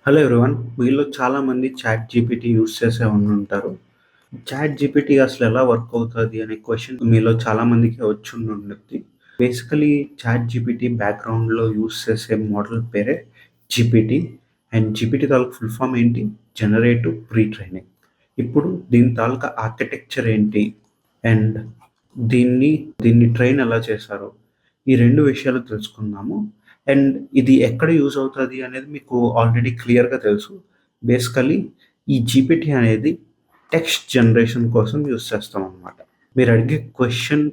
Hello everyone. మీలో చాలామంది chat GPT use చేసే ఉండుంటారు. చాట్ జీపీటీ అసలు ఎలా వర్క్ అవుతది అనే క్వెషన్ మీలో చాలామందికి వచ్చుండుండిద్ది. బేసికలీ చాట్ జీపీటీ బ్యాక్‌గ్రౌండ్‌లో యూజ్ చేసే మోడల్ పేరే జీపీటీ. అండ్ జీపీటీ తాలూకు ఫుల్ ఫామ్ ఏంటి? Generative pre training. ఇప్పుడు దీని తాలూకా ఆర్కిటెక్చర్ ఏంటి? అండ్ దీన్ని దీన్ని ట్రైన్ ఎలా చేశారు? ఈ 2 విషయాలు తెలుసుకుందాము. అండ్ ఇది ఎక్కడ యూజ్ అవుతది అనేది మీకు ఆల్రెడీ క్లియర్‌గా తెలుసు. బేసికల్లీ ఈ జీపీటీ అనేది టెక్స్ట్ జనరేషన్ కోసం యూజ్ చేస్తామనమాట. మీరు అడిగే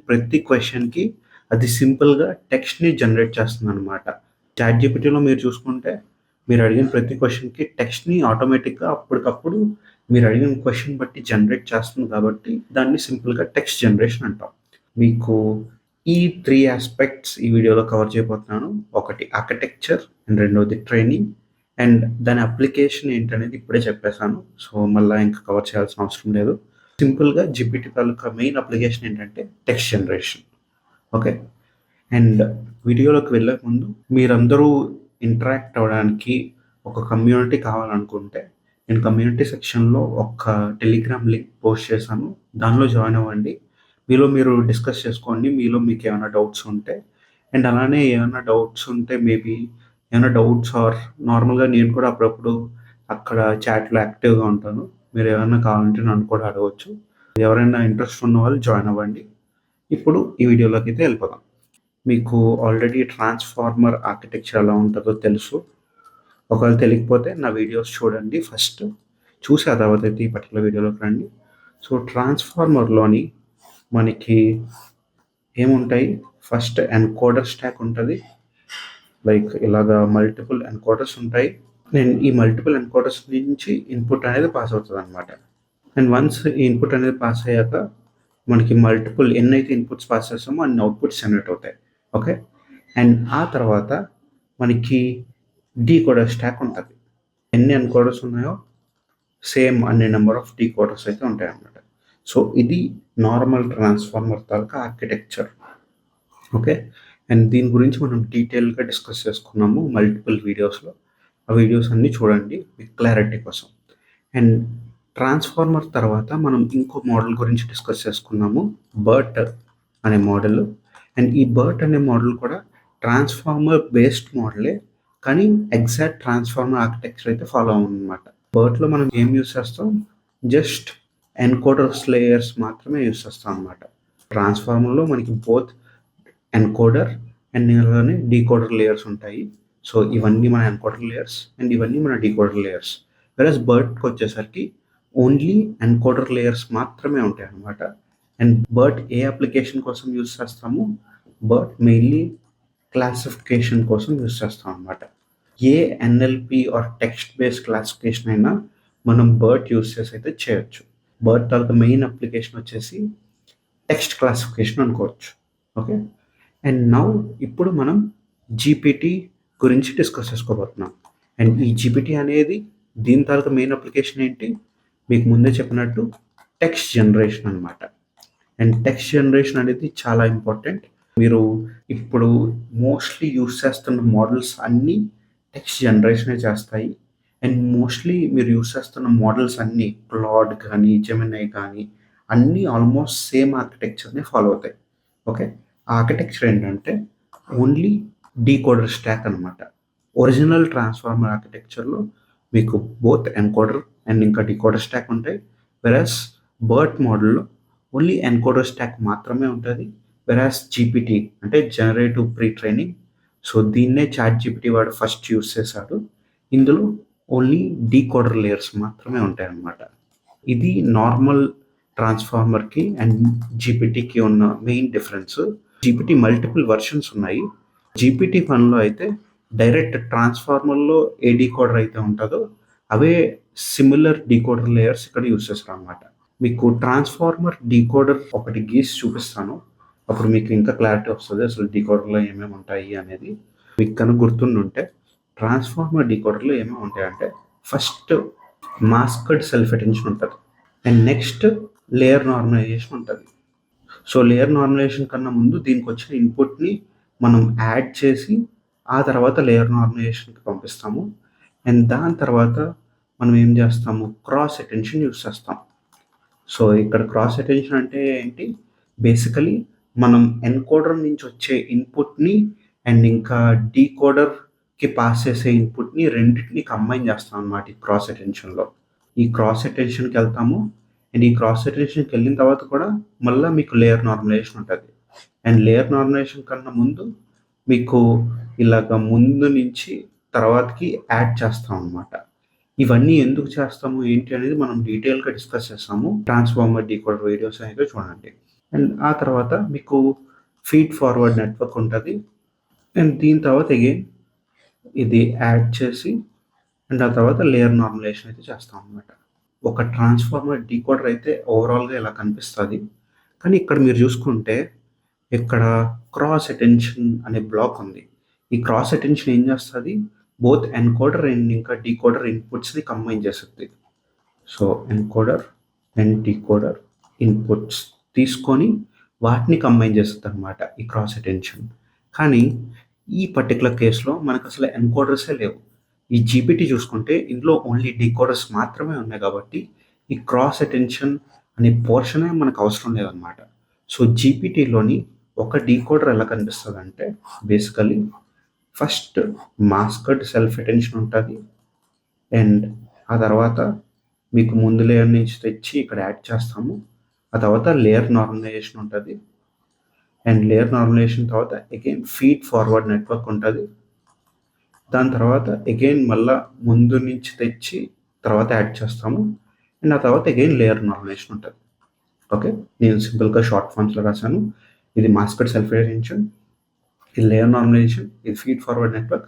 ప్రతి క్వెషన్‌కి అది సింపుల్‌గా టెక్స్ట్‌ని జనరేట్ చేస్తుందనమాట. చాట్ జీపీటీలో మీరు చూసుకుంటే మీరు అడిగిన ప్రతి క్వెషన్‌కి టెక్స్ట్‌ని ఆటోమేటిక్‌గా అప్పటికప్పుడు మీరు అడిగిన క్వెషన్ బట్టి జనరేట్ చేస్తుంది కాబట్టి దాన్ని సింపుల్‌గా టెక్స్ట్ జనరేషన్ అంటాం. మీకు ఈ 3 యాస్పెక్ట్స్ ఈ వీడియోలో కవర్ చేయబోతున్నాను. ఒకటి ఆర్కిటెక్చర్ అండ్ రెండోది ట్రైనింగ్ అండ్ దాని అప్లికేషన్ ఏంటనేది ఇప్పుడే చెప్పేసాను. సో, మళ్ళా ఇంకా కవర్ చేయాల్సిన అవసరం లేదు. సింపుల్‌గా జీపీటీ తాలూకా మెయిన్ అప్లికేషన్ ఏంటంటే టెక్స్ట్ జనరేషన్. ఓకే. అండ్ వీడియోలోకి వెళ్ళే ముందు మీరందరూ ఇంటరాక్ట్ అవ్వడానికి ఒక కమ్యూనిటీ కావాలనుకుంటే నేను కమ్యూనిటీ సెక్షన్‌లో ఒక టెలిగ్రామ్ లింక్ పోస్ట్ చేశాను. దానిలో జాయిన్ అవ్వండి. మీలో మీరు డిస్కస్ చేసుకోండి. మీలో మీకేమైనా డౌట్స్ ఉంటే. అండ్ అలానే ఏమన్నా డౌట్స్ ఉంటే ఏమైనా డౌట్స్ ఆర్ నార్మల్‌గా నేను కూడా అప్పుడప్పుడు అక్కడ చాట్‌లో యాక్టివ్‌గా ఉంటాను. మీరేమన్నా కావాలంటే నన్ను కూడా అడగొచ్చు. ఎవరైనా ఇంట్రెస్ట్ ఉన్నవాళ్ళు జాయిన్ అవ్వండి. ఇప్పుడు ఈ వీడియోలోకైతే వెళ్ళిపోదాం. మీకు ఆల్రెడీ ట్రాన్స్‌ఫార్మర్ ఆర్కిటెక్చర్ ఎలా ఉంటదో తెలుసు. ఒకవేళ తెలియకపోతే నా వీడియోస్ చూడండి ఫస్ట్. చూసి ఆ తర్వాత అయితే ఈ పర్టిక్యులర్ వీడియోలోకి రండి. సో, ట్రాన్స్‌ఫార్మర్‌లోని మనకి ఏముంటాయి? ఫస్ట్ ఎన్కోడర్ స్టాక్ ఉంటది. లైక్ ఇలాగా మల్టిపుల్ ఎన్కోడర్స్ ఉంటాయి. అండ్ ఈ మల్టిపుల్ ఎన్కోడర్స్ నుంచి ఇన్పుట్ అనేది పాస్ అవుతదనమాట. అండ్ వన్స్ ఈ ఇన్పుట్ అనేది పాస్ అయ్యాక మనకి ఎన్నైతే ఇన్పుట్స్ పాస్ చేస్తామో అన్ని అవుట్‌పుట్స్ జనరేట్ అవుతాయి. ఓకే. అండ్ ఆ తర్వాత మనకి డీకోడర్ స్టాక్ ఉంటది. ఎన్ని ఎన్కోడర్స్ ఉన్నాయో సేమ్ అన్ని నంబర్ ఆఫ్ డీకోడర్స్ అయితే ఉంటాయన్నమాట. సో, ఇది normal transformer taluka architecture. Okay. And దీని గురించి మనం డీటెయిల్‌గా డిస్కస్ చేసుకున్నాము మల్టిపుల్ వీడియోస్‌లో. ఆ వీడియోస్ అన్నీ చూడండి మీకు క్లారిటీ కోసం. అండ్ ట్రాన్స్‌ఫార్మర్ తర్వాత మనం ఇంకో మోడల్ గురించి డిస్కస్ చేసుకున్నాము. బర్ట్ అనే మోడల్. అండ్ ఈ బర్ట్ అనే మోడల్ కూడా ట్రాన్స్‌ఫార్మర్ బేస్డ్ మోడలే. కానీ ఎగ్జాక్ట్ ట్రాన్స్‌ఫార్మర్ ఆర్కిటెక్చర్ అయితే ఫాలో అవ్వమనమాట. బర్ట్‌లో మనం ఏం యూజ్ చేస్తాం? జస్ట్ ఎన్కోడర్స్ లేయర్స్ మాత్రమే యూజ్ చేస్తాం అనమాట. ట్రాన్స్‌ఫార్మర్‌లో మనకి బోత్ ఎన్కోడర్ అండ్ అలానే డీకోడర్ లేయర్స్ ఉంటాయి. సో, ఇవన్నీ మన ఎన్కోడర్ లేయర్స్ అండ్ ఇవన్నీ మన డీకోడర్ లేయర్స్. వేరస్ బర్ట్‌కొచ్చేసరికి ఓన్లీ ఎన్కోడర్ లేయర్స్ మాత్రమే ఉంటాయన్నమాట. అండ్ బర్ట్ ఏ అప్లికేషన్ కోసం యూజ్ చేస్తాము? బర్ట్ మెయిన్‌లీ క్లాసిఫికేషన్ కోసం యూజ్ చేస్తాం అనమాట. ఏ NLP or text based classification అయినా మనం బర్ట్ యూజ్ చేసి అయితే చేయొచ్చు. బర్ట్ తాలూకా మెయిన్ అప్లికేషన్ వచ్చేసి టెక్స్ట్ క్లాసిఫికేషన్ అనుకోవచ్చు. ఓకే. అండ్ నౌ ఇప్పుడు మనం జీపీటీ గురించి డిస్కస్ చేసుకోబోతున్నాం. అండ్ ఈ జీపీటీ అనేది దీని తాలూకా మెయిన్ అప్లికేషన్ ఏంటి? మీకు ముందే చెప్పినట్టు టెక్స్ట్ జనరేషన్ అనమాట. అండ్ టెక్స్ట్ జనరేషన్ అనేది చాలా ఇంపార్టెంట్. మీరు ఇప్పుడు మోస్ట్‌లీ యూజ్ చేస్తున్న మోడల్స్ అన్నీ టెక్స్ట్ జనరేషనే చేస్తాయి. అండ్ మోస్ట్‌లీ మీరు యూజ్ చేస్తున్న మోడల్స్ అన్నీ క్లాడ్ కానీ, జెమినై కానీ అన్నీ ఆల్మోస్ట్ సేమ్ ఆర్కిటెక్చర్‌ని ఫాలో అవుతాయి. ఓకే. ఆ ఆర్కిటెక్చర్ ఏంటంటే ఓన్లీ డీకోడర్ స్టాక్ అనమాట. ఒరిజినల్ ట్రాన్స్‌ఫార్మర్ ఆర్కిటెక్చర్‌లో మీకు బోత్ ఎన్కోడర్ అండ్ ఇంకా డీకోడర్ స్టాక్ ఉంటాయి. వెరాస్ బర్ట్ మోడల్‌లో ఓన్లీ ఎన్కోడర్ స్టాక్ మాత్రమే ఉంటది. వెరాస్ జీపీటీ అంటే జనరేటివ్ ప్రీ ట్రైనింగ్. సో, దీన్నే చాట్ జీపీటీ వాడు ఫస్ట్ యూజ్ చేశాడు. ఇందులో ఓన్లీ డీకోడర్ లేయర్స్ మాత్రమే ఉంటాయన్నమాట. ఇది నార్మల్ ట్రాన్స్‌ఫార్మర్‌కి అండ్ జీపీటీకి ఉన్న main difference. GPT multiple versions ఉన్నాయి. జీపీటీ 1లో అయితే డైరెక్ట్ ట్రాన్స్‌ఫార్మర్‌లో ఏ డీకోడర్ అయితే ఉంటదో అవే సిమిలర్ డీకోడర్ లేయర్స్ ఇక్కడ యూజ్ చేస్తారనమాట. మీకు ట్రాన్స్‌ఫార్మర్ డీకోడర్ ఒకటి గీసి చూపిస్తాను. అప్పుడు మీకు ఇంకా క్లారిటీ వస్తది. అసలు డీకోడర్‌లో ఏమేమి ఉంటాయి అనేది. మీకు గనుక గుర్తుండుంటే ట్రాన్స్‌ఫార్మర్ డీకోడర్‌లో ఏమేమి ఉంటాయంటే ఫస్ట్ మాస్క్డ్ సెల్ఫ్ అటెన్షన్ ఉంటది. అండ్ నెక్స్ట్ లేయర్ నార్మలైజేషన్ ఉంటది. సో, లేయర్ నార్మలైజేషన్ కన్నా ముందు దీనికొచ్చిన ఇన్పుట్‌ని మనం యాడ్ చేసి ఆ తర్వాత లేయర్ నార్మలైజేషన్‌కి పంపిస్తాము. అండ్ దాని తర్వాత మనం ఏం చేస్తాము, క్రాస్ అటెన్షన్ యూస్ చేస్తాం. సో ఇక్కడ క్రాస్ అటెన్షన్ అంటే ఏంటి, బేసికలీ మనం ఎన్కోడర్ నుంచి వచ్చే ఇన్పుట్ని అండ్ ఇంకా డీకోడర్కి పాస్ చేసే ఇన్పుట్ని రెండింటిని కంబైన్ చేస్తాం అన్నమాట ఈ క్రాస్ అటెన్షన్లో. ఈ క్రాస్ అటెన్షన్కి వెళ్తాము అండ్ ఈ క్రాస్ అటెన్షన్కి వెళ్ళిన తర్వాత కూడా మళ్ళీ మీకు లేయర్ నార్మలైజేషన్ ఉంటుంది. అండ్ లేయర్ నార్మలైజేషన్ కన్నా ముందు మీకు ఇలాగ ముందు నుంచి తర్వాతకి యాడ్ చేస్తాం అన్నమాట. ఇవన్నీ ఎందుకు చేస్తాము ఏంటి అనేది మనం డీటెయిల్గా డిస్కస్ చేస్తాము ట్రాన్స్ఫార్మర్ డీకోడర్ వీడియోస్ అయితే చూడండి. అండ్ ఆ తర్వాత మీకు ఫీడ్ ఫార్వర్డ్ నెట్వర్క్ ఉంటుంది. అండ్ దీని తర్వాత అగైన్ ఇది యాడ్ చేసి అండ్ ఆ తర్వాత లేయర్ నార్మలైజేషన్ అయితే చేస్తాం అన్నమాట. ఒక ట్రాన్స్ఫార్మర్ డీకోడర్ అయితే ఓవరాల్గా ఇలా కనిపిస్తుంది. కానీ ఇక్కడ మీరు చూసుకుంటే ఇక్కడ క్రాస్ అటెన్షన్ అనే బ్లాక్ ఉంది. ఈ క్రాస్ అటెన్షన్ ఏం చేస్తుంది, బోత్ ఎన్కోడర్ అండ్ ఇంకా డీకోడర్ ఇన్పుట్స్ని కంబైన్ చేస్తుంది. So encoder and decoder inputs తీసుకొని వాటిని కంబైన్ చేస్తుంది అనమాట ఈ క్రాస్ అటెన్షన్. కానీ ఈ పర్టికులర్ కేసులో మనకు అసలు ఎన్కోడర్సే లేవు. ఈ జీపీటీ చూసుకుంటే ఇందులో ఓన్లీ డీకోడర్స్ మాత్రమే ఉన్నాయి కాబట్టి ఈ క్రాస్ అటెన్షన్ అనే పోర్షనే మనకు అవసరం లేదన్నమాట. సో జీపీటీలోని ఒక డీకోడర్ ఎలా కనిపిస్తుంది అంటే బేసికలీ ఫస్ట్ మాస్కడ్ సెల్ఫ్ అటెన్షన్ ఉంటుంది అండ్ ఆ తర్వాత మీకు ముందు లేయర్ నుంచి తెచ్చి ఇక్కడ యాడ్ చేస్తాము. ఆ తర్వాత లేయర్ నార్మలైజేషన్ ఉంటుంది అండ్ లేయర్ నార్మలైజేషన్ తర్వాత అగైన్ ఫీడ్ ఫార్వర్డ్ నెట్వర్క్ ఉంటుంది. దాని తర్వాత అగైన్ మళ్ళీ ముందు నుంచి తెచ్చి తర్వాత యాడ్ చేస్తాము అండ్ ఆ తర్వాత అగైన్ లేయర్ నార్మలైజేషన్ ఉంటుంది. ఓకే, నేను సింపుల్గా షార్ట్ ఫామ్స్లో రాశాను. ఇది మాస్కడ్ సెల్ఫ్ అటెన్షన్, ఇది లేయర్ నార్మలైజేషన్, ఇది ఫీడ్ ఫార్వర్డ్ నెట్వర్క్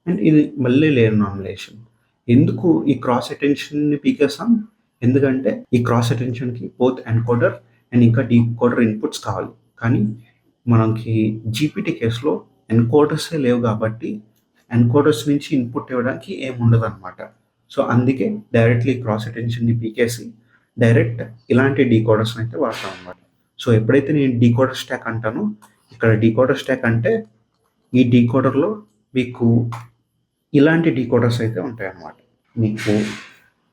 అండ్ ఇది మళ్ళీ లేయర్ నార్మలైజేషన్. ఎందుకు ఈ క్రాస్ అటెన్షన్ని పీకేస్తాం, ఎందుకంటే ఈ క్రాస్ అటెన్షన్కి బోత్ ఎన్కోడర్ అండ్ ఇంకా డీకోడర్ ఇన్పుట్స్ కావాలి. కానీ మనకి జీపీటీ కేసులో ఎన్కోడర్సే లేవు కాబట్టి ఎన్కోడర్స్ నుంచి ఇన్పుట్ ఇవ్వడానికి ఏముండదు అనమాట. సో అందుకే డైరెక్ట్లీ క్రాస్ అటెన్షన్ని పీకేసి డైరెక్ట్ ఇలాంటి డీకోడర్స్ అయితే వాడతాం అనమాట. సో ఎప్పుడైతే నేను డీకోడర్ స్టాక్ అంటానో ఇక్కడ డీకోడర్ స్టాక్ అంటే ఈ డీకోడర్లో మీకు ఇలాంటి డీకోడర్స్ అయితే ఉంటాయి అన్నమాట. మీకు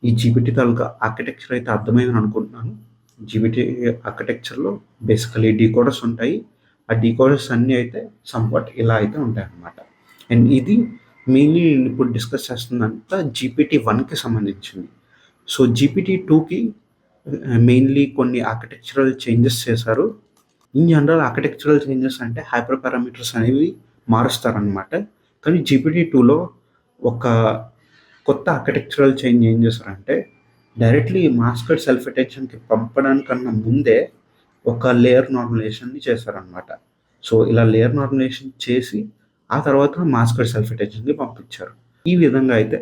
ఈ జీపీటీ తాలూకా ఆర్కిటెక్చర్ అయితే అర్థమైందని అనుకుంటున్నాను. జీపీటీ ఆర్కిటెక్చర్లో బేసికలీ డీకోడర్స్ ఉంటాయి. ఆ డీకోడర్స్ అన్నీ అయితే సంవాట్ ఇలా అయితే ఉంటాయి అన్నమాట. అండ్ ఇది మెయిన్లీ నేను ఇప్పుడు డిస్కస్ చేస్తుందంతా జీపీటీ 1కి సంబంధించింది. సో జీపీటీ 2కి మెయిన్లీ కొన్ని ఆర్కిటెక్చరల్ చేంజెస్ చేశారు. ఇన్ జనరల్ ఆర్కిటెక్చరల్ చేంజెస్ అంటే హైపర్ పారామీటర్స్ అనేవి మారుస్తారనమాట. కానీ జీపీటీ 2లో ఒక కొత్త ఆర్కిటెక్చరల్ చేంజ్ ఏం చేశారంటే డైరెక్ట్లీ మాస్కడ్ సెల్ఫ్ అటెన్షన్కి పంపడానికన్నా ముందే ఒక లేయర్ నార్మలైజేషన్ని చేశారనమాట. సో ఇలా లేయర్ నార్మలైజేషన్ చేసి ఆ తర్వాత మాస్కడ్ సెల్ఫ్ అటెన్షన్కి పంపించారు. ఈ విధంగా అయితే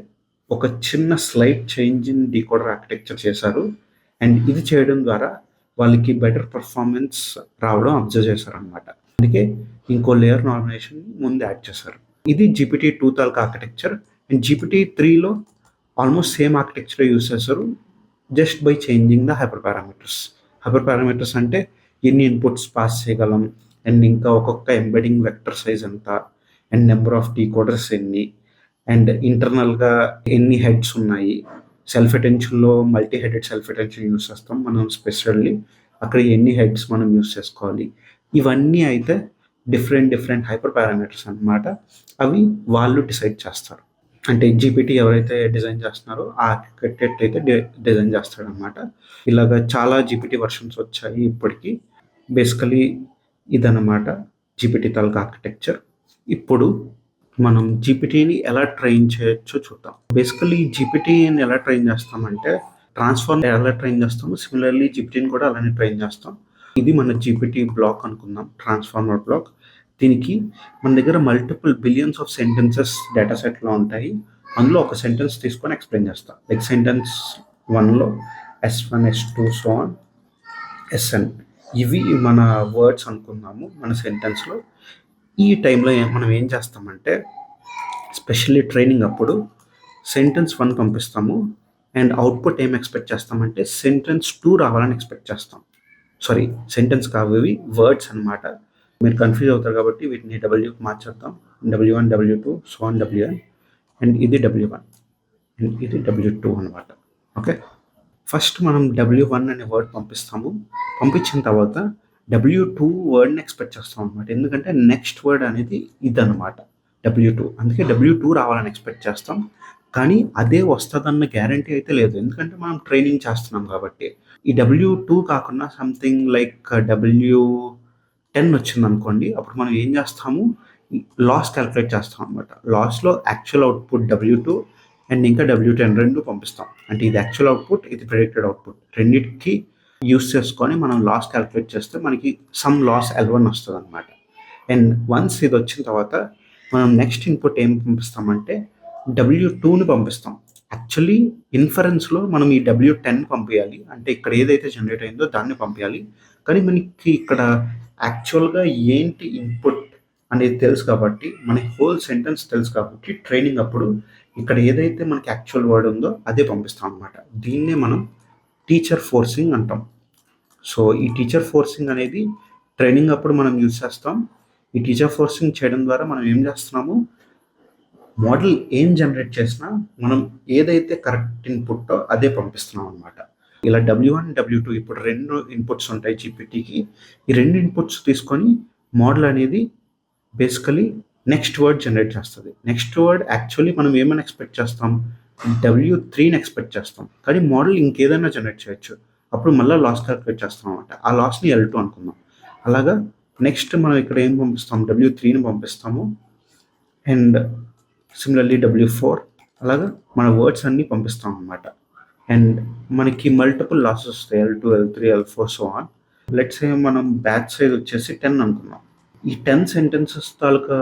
ఒక చిన్న slight change in decoder architecture చేశారు. అండ్ ఇది చేయడం ద్వారా వాళ్ళకి బెటర్ పర్ఫార్మెన్స్ రావడం అబ్జర్వ్ చేశారనమాట. అందుకే ఇంకో లేయర్ నార్మలైజేషన్ ముందు యాడ్ చేశారు. ఇది జీపీటీ 2 తాలూకా ఆర్కిటెక్చర్. అండ్ జీపీటీ 3లో ఆల్మోస్ట్ సేమ్ ఆర్కిటెక్చర్ యూస్ చేస్తారు, just by changing the hyper parameters. Hyper parameters అంటే ఎన్ని ఇన్పుట్స్ పాస్ చేయగలం అండ్ ఇంకా ఒక్కొక్క ఎంబెడింగ్ వెక్టర్ సైజ్ ఎంత అండ్ నెంబర్ ఆఫ్ డీకోడర్స్ ఎన్ని అండ్ ఇంటర్నల్గా ఎన్ని హెడ్స్ ఉన్నాయి. సెల్ఫ్ అటెన్షన్లో multi headed self attention use చేస్తాం మనం స్పెషల్లీ, అక్కడ ఎన్ని హెడ్స్ మనం యూస్ చేసుకోవాలి. ఇవన్నీ అయితే డిఫరెంట్ హైపర్ పారామీటర్స్ అన్నమాట. అవి వాళ్ళు డిసైడ్ చేస్తారు. అంటే జీపీటీ ఎవరైతే డిజైన్ చేస్తున్నారో ఆ ఆర్కిటెక్ట్ అయితే డిజైన్ చేస్తాడనమాట. ఇలాగ చాలా జీపీటీ వర్షన్స్ వచ్చాయి ఇప్పటికీ. బేసికలీ ఇదన్నమాట జీపీటీ తాలూకా ఆర్కిటెక్చర్. ఇప్పుడు మనం జీపీటీని ఎలా ట్రైన్ చేయొచ్చో చూద్దాం. బేసికలీ జీపీటీని ఎలా ట్రైన్ చేస్తామంటే ట్రాన్స్ఫార్మ్ ఎలా ట్రైన్ చేస్తామో సిమిలర్లీ జీపీటీని కూడా అలానే ట్రైన్ చేస్తాం. ఇది మన జీపీటీ బ్లాక్ అనుకుందాం, ట్రాన్స్ఫార్మర్ బ్లాక్. దీనికి మన దగ్గర multiple billions of sentences data సెట్లో ఉంటాయి. అందులో ఒక సెంటెన్స్ తీసుకొని ఎక్స్ప్లెయిన్ చేస్తాం. లైక్ సెంటెన్స్ 1లో S1 S2 so on SN ఇవి మన వర్డ్స్ అనుకుందాము మన సెంటెన్స్లో. ఈ టైంలో మనం ఏం చేస్తామంటే స్పెషల్లీ ట్రైనింగ్ అప్పుడు సెంటెన్స్ 1 పంపిస్తాము అండ్ అవుట్పుట్ ఏం ఎక్స్పెక్ట్ చేస్తామంటే సెంటెన్స్ 2 రావాలని ఎక్స్పెక్ట్ చేస్తాం. సారీ, సెంటెన్స్ కావు, ఇవి వర్డ్స్ అనమాట. మీరు కన్ఫ్యూజ్ అవుతారు కాబట్టి వీటిని డబ్ల్యూకి మార్చేద్దాం. W1 W2 so on WN and ఇది W1. అండ్ ఇది W2 అనమాట. ఓకే. ఫస్ట్ మనం W1 అనే వర్డ్ పంపిస్తాము. పంపించిన తర్వాత W2 వర్డ్‌ని ఎక్స్‌పెక్ట్ చేస్తాం అనమాట. ఎందుకంటే నెక్స్ట్ వర్డ్ అనేది ఇదనమాట W2. అందుకే W2 రావాలని ఎక్స్‌పెక్ట్ చేస్తాం. కానీ అదే వస్తదన్న గ్యారంటీ అయితే లేదు. ఎందుకంటే మనం ట్రైనింగ్ చేస్తున్నాం కాబట్టి. ఈ W2 కాకుండా సంథింగ్ లైక్ W10 వచ్చిందనుకోండి. అప్పుడు మనం ఏం చేస్తాము, లాస్ క్యాలిక్యులేట్ చేస్తాం అనమాట. లాస్‌లో యాక్చువల్ అవుట్‌పుట్ W2 అండ్ ఇంకా W10 2 పంపిస్తాం. అంటే ఇది యాక్చువల్ అవుట్‌పుట్, ఇది ప్రెడిక్టెడ్ అవుట్‌పుట్. రెండిటికి యూజ్ చేసుకొని మనం లాస్ క్యాలిక్యులేట్ చేస్తే మనకి సమ్ లాస్ L1 వస్తదనమాట. అండ్ వన్స్ ఇది వచ్చిన తర్వాత మనం నెక్స్ట్ ఇన్పుట్ ఏం పంపిస్తామంటే W2ని పంపిస్తాం. యాక్చువల్లీ ఇన్ఫరెన్స్‌లో మనం ఈ W10 పంపియాలి. అంటే ఇక్కడ ఏదైతే జనరేట్ అయిందో దాన్ని పంపియాలి. కానీ మనకి ఇక్కడ యాక్చువల్‌గా ఏంటి ఇన్పుట్ అనేది తెలుసు కాబట్టి, మన హోల్ సెంటెన్స్ తెలుసు కాబట్టి ట్రైనింగ్ అప్పుడు ఇక్కడ ఏదైతే మనకి యాక్చువల్ వర్డ్ ఉందో అదే పంపిస్తాం అనమాట. దీన్నే మనం టీచర్ ఫోర్సింగ్ అంటాం. సో ఈ టీచర్ ఫోర్సింగ్ అనేది ట్రైనింగ్ అప్పుడు మనం యూజ్ చేస్తాం. ఈ టీచర్ ఫోర్సింగ్ చేయడం ద్వారా మనం ఏం చేస్తున్నాము, మోడల్ ఏం జనరేట్ చేసినా మనం ఏదైతే కరెక్ట్ ఇన్పుట్టో అదే పంపిస్తున్నాం అనమాట. ఇలా W1, W2 ఇప్పుడు 2 ఇన్పుట్స్ ఉంటాయి జీపీటీకి. ఈ 2 ఇన్పుట్స్ తీసుకొని మోడల్ అనేది బేసికలీ నెక్స్ట్ వర్డ్ జనరేట్ చేస్తది. నెక్స్ట్ వర్డ్ యాక్చువల్లీ మనం ఏమని ఎక్స్‌పెక్ట్ చేస్తాం, W3ని ఎక్స్‌పెక్ట్ చేస్తాం. కానీ మోడల్ ఇంకేదైనా జనరేట్ చేయొచ్చు. అప్పుడు మళ్ళా లాస్ క్యాలిక్యులేట్ చేస్తాం అనమాట. ఆ లాస్‌ని L2 అనుకుందాం. అలాగా నెక్స్ట్ మనం ఇక్కడ ఏం పంపిస్తాం, W3ని పంపిస్తాము. అండ్ సిమిలర్లీ W4 అలాగా మన వర్డ్స్ అన్నీ పంపిస్తాం అనమాట. అండ్ మనకి మల్టిపుల్ లాసెస్ వస్తాయి. L2, L3, L4 so on. Let's say మనం బ్యాచ్ సైజ్ వచ్చేసి 10 అనుకుందాం. ఈ 10 సెంటెన్సెస్ తాలూకా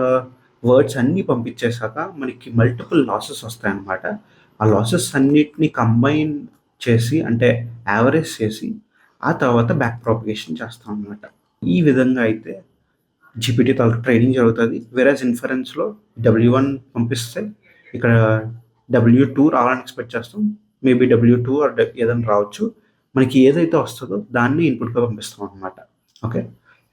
వర్డ్స్ అన్నీ పంపించేసాక మనకి మల్టిపుల్ లాసెస్ వస్తాయన్నమాట. ఆ లాసెస్ అన్నిటిని కంబైన్ చేసి అంటే యావరేజ్ చేసి ఆ తర్వాత బ్యాక్ ప్రాపగేషన్ చేస్తాం అనమాట. ఈ విధంగా అయితే జీపీటీ తాలూకా ట్రైనింగ్ జరుగుతుంది. వేరేస్ ఇన్ఫరెన్స్లో W1 పంపిస్తే ఇక్కడ W2 రావాలని ఎక్స్పెక్ట్ చేస్తాం. మేబీ W2 ఆర్ ఏదైనా రావచ్చు. మనకి ఏదైతే వస్తుందో దాన్ని ఇన్పుట్గా పంపిస్తాం అనమాట. Okay.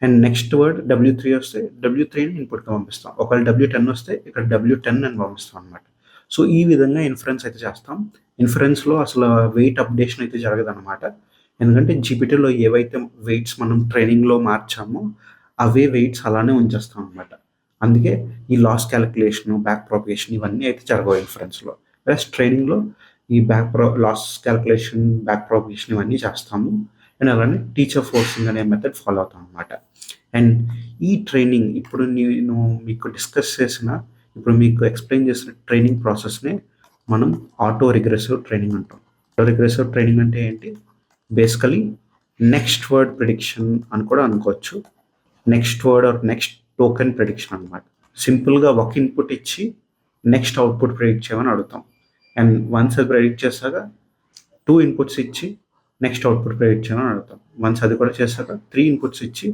And next word W3 వస్తే W3ని ఇన్పుట్గా పంపిస్తాం. ఒకవేళ W10 వస్తే ఇక్కడ W10 అని పంపిస్తాం అనమాట. సో ఈ విధంగా ఇన్ఫరెన్స్ అయితే చేస్తాం. ఇన్ఫరెన్స్లో అసలు వెయిట్ అప్డేషన్ అయితే జరగదన్నమాట. ఎందుకంటే జీపీటీలో ఏవైతే వెయిట్స్ మనం ట్రైనింగ్లో మార్చామో అవే వెయిట్స్ అలానే ఉంచేస్తాం అనమాట. అందుకే ఈ లాస్ క్యాలిక్యులేషన్, బ్యాక్ ప్రాపగేషన్ ఇవన్నీ అయితే జరగవు ఇన్ఫరెన్స్లో. ప్లస్ ట్రైనింగ్లో ఈ లాస్ క్యాలిక్యులేషన్, బ్యాక్ ప్రాపగేషన్ ఇవన్నీ చేస్తాము. అండ్ అలానే టీచర్ ఫోర్సింగ్ అనే మెథడ్ ఫాలో అవుతాం అనమాట. అండ్ ఈ ట్రైనింగ్ ఇప్పుడు నేను మీకు డిస్కస్ చేసిన, ఇప్పుడు మీకు ఎక్స్ప్లెయిన్ చేసిన ట్రైనింగ్ ప్రాసెస్నే మనం ఆటో రిగ్రెసివ్ ట్రైనింగ్ అంటాం. ఆటో రిగ్రెసివ్ ట్రైనింగ్ అంటే ఏంటి, బేసికలీ నెక్స్ట్ వర్డ్ ప్రిడిక్షన్ అని కూడా అనుకోవచ్చు. Next word or next token prediction అనమాట. సింపుల్గా ఒక ఇన్పుట్ ఇచ్చి నెక్స్ట్ అవుట్పుట్ ప్రిడిక్ట్ చేయమని అడుగుతాం. అండ్ వన్స్ అది ప్రిడిక్ట్ చేశాక 2 ఇన్పుట్స్ ఇచ్చి నెక్స్ట్ అవుట్పుట్ ప్రిడిక్ట్ చేయమని అడుగుతాం. వన్స్ అది కూడా చేశాక 3 ఇన్పుట్స్ ఇచ్చి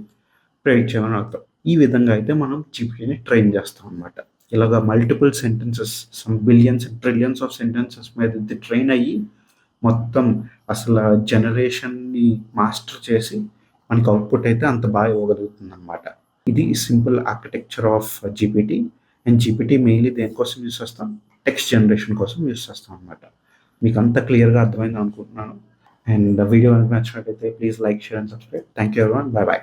ప్రిడిక్ట్ చేయమని అడుగుతాం. ఈ విధంగా అయితే మనం జీపీటీని ట్రైన్ చేస్తాం అనమాట. ఇలాగ multiple sentences, some billions and trillions of sentences మీద ఇది ట్రైన్ అయ్యి మొత్తం అసలు జనరేషన్ని మాస్టర్ చేసి మనకి అవుట్పుట్ అయితే అంత బాగా ఇవ్వగలుగుతుంది అనమాట. ఇది simple architecture of GPT. And GPT mainly దేనికోసం యూస్ చేస్తాం, టెక్స్ట్ జనరేషన్ కోసం యూస్ చేస్తాం అనమాట. మీకు అంత క్లియర్గా అర్థమైంది అనుకుంటున్నాను. అండ్ వీడియో నచ్చినట్లయితే please like, share and subscribe. Thank you everyone. By by.